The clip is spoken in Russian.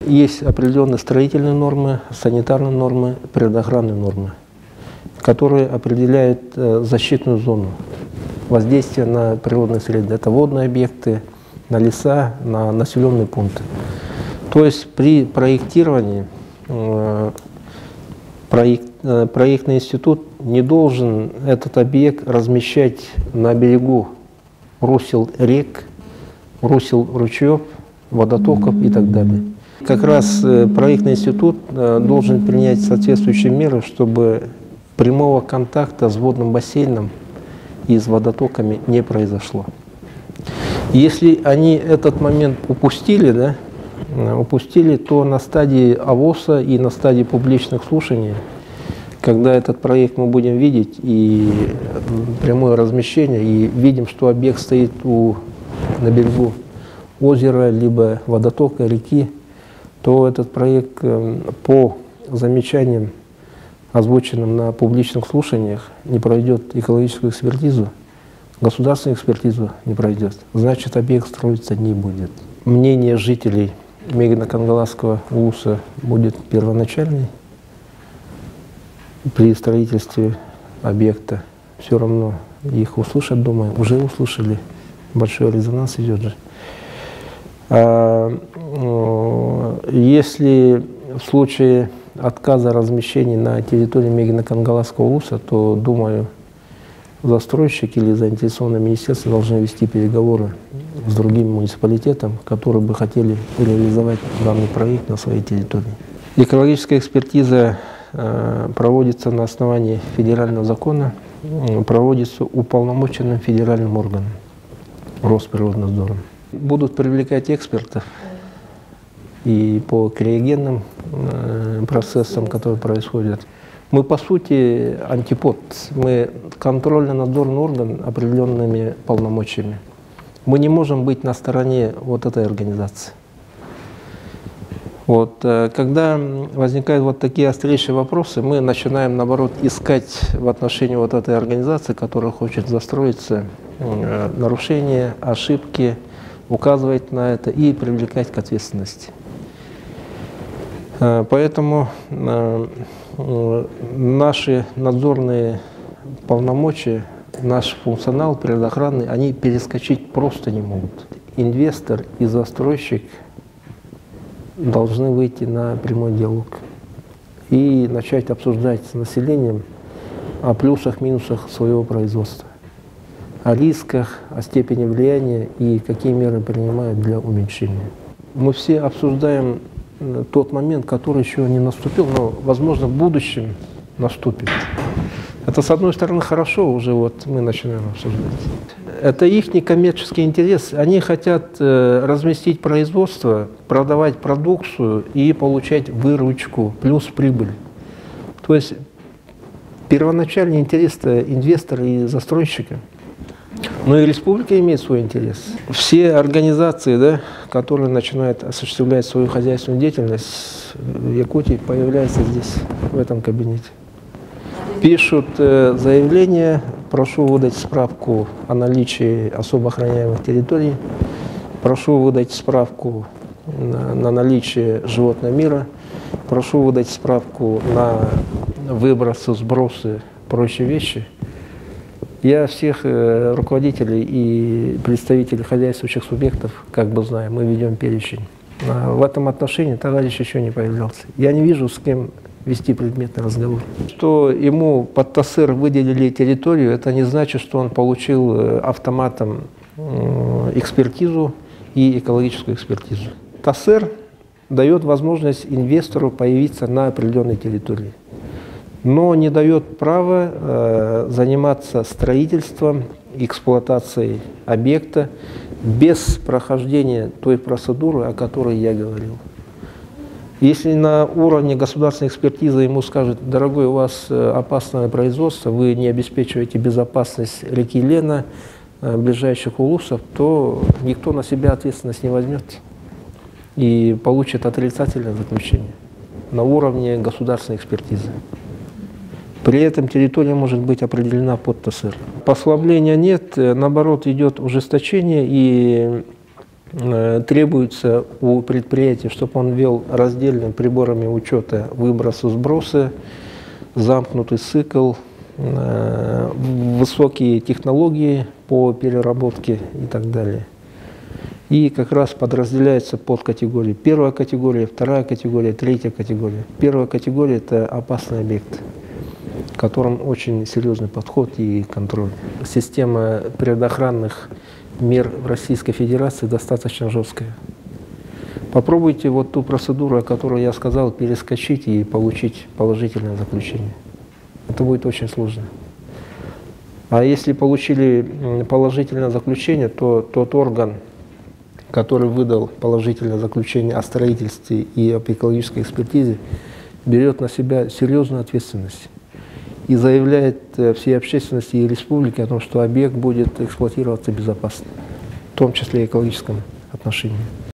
Есть определенные строительные нормы, санитарные нормы, природоохранные нормы, которые определяют защитную зону воздействия на природные среды. Это водные объекты, на леса, на населенные пункты. То есть при проектировании проектный институт не должен этот объект размещать на берегу русел рек, русел ручьев, водотоков и так далее. Как раз проектный институт должен принять соответствующие меры, чтобы прямого контакта с водным бассейном и с водотоками не произошло. Если они этот момент упустили, то на стадии АВОСа и на стадии публичных слушаний, когда этот проект мы будем видеть, и прямое размещение, и видим, что объект стоит на берегу озера, либо водотока, реки, то этот проект по замечаниям, озвученным на публичных слушаниях, не пройдет экологическую экспертизу, государственную экспертизу не пройдет. Значит, объект строиться не будет. Мнение жителей Мегино-Кангаласского УЛУСа будет первоначальный при строительстве объекта. Все равно их услышат, думаю, уже услышали. Большой резонанс идет же. Если в случае отказа размещения на территории Мегино-Кангаласского УЛУСа, то, думаю, застройщик или заинтересованное министерство должны вести переговоры с другим муниципалитетом, которые бы хотели реализовать данный проект на своей территории. Экологическая экспертиза проводится на основании федерального закона, проводится уполномоченным федеральным органом Росприроднадзором. Будут привлекать экспертов и по криогенным процессам, которые происходят. Мы, по сути, антипод. Мы контрольно-надзорный орган определенными полномочиями. Мы не можем быть на стороне вот этой организации. Когда возникают вот такие острейшие вопросы, мы начинаем, наоборот, искать в отношении вот этой организации, которая хочет застроиться, нарушения, ошибки, указывать на это и привлекать к ответственности. Поэтому наши надзорные полномочия, наш функционал природоохранный, они перескочить просто не могут. Инвестор и застройщик должны выйти на прямой диалог и начать обсуждать с населением о плюсах, минусах своего производства, о рисках, о степени влияния и какие меры принимают для уменьшения. Мы все обсуждаем тот момент, который еще не наступил, но, возможно, в будущем наступит. Это, с одной стороны, хорошо, уже мы начинаем обсуждать. Это их некоммерческий интерес. Они хотят разместить производство, продавать продукцию и получать выручку, плюс прибыль. То есть первоначальный интерес инвестора и застройщика. Но и республика имеет свой интерес. Все организации, которые начинают осуществлять свою хозяйственную деятельность в Якутии, появляются здесь, в этом кабинете. Пишут заявление, прошу выдать справку о наличии особо охраняемых территорий, прошу выдать справку на наличие животного мира, прошу выдать справку на выбросы, сбросы, прочие вещи. Я всех руководителей и представителей хозяйствующих субъектов знаю, мы ведем перечень. В этом отношении товарищ еще не появлялся. Я не вижу, с кем вести предметный разговор. Что ему под ТАСЭР выделили территорию, это не значит, что он получил автоматом экспертизу и экологическую экспертизу. ТАСЭР дает возможность инвестору появиться на определенной территории, но не дает права заниматься строительством, эксплуатацией объекта без прохождения той процедуры, о которой я говорил. Если на уровне государственной экспертизы ему скажут: дорогой, у вас опасное производство, вы не обеспечиваете безопасность реки Лена, ближайших улусов, то никто на себя ответственность не возьмет и получит отрицательное заключение на уровне государственной экспертизы. При этом территория может быть определена под ТАСЭР. Послабления нет, наоборот, идет ужесточение, и требуется у предприятия, чтобы он вел раздельными приборами учета выбросы-сбросы, замкнутый цикл, высокие технологии по переработке и так далее. И как раз подразделяется под категории. Первая категория, вторая категория, третья категория. Первая категория – это опасный объект, в котором очень серьезный подход и контроль. Система предохранных мер в Российской Федерации достаточно жесткая. Попробуйте вот ту процедуру, о которой я сказал, перескочить и получить положительное заключение. Это будет очень сложно. А если получили положительное заключение, то тот орган, который выдал положительное заключение о строительстве и об экологической экспертизе, берет на себя серьезную ответственность и заявляет всей общественности и республике о том, что объект будет эксплуатироваться безопасно, в том числе и в экологическом отношении.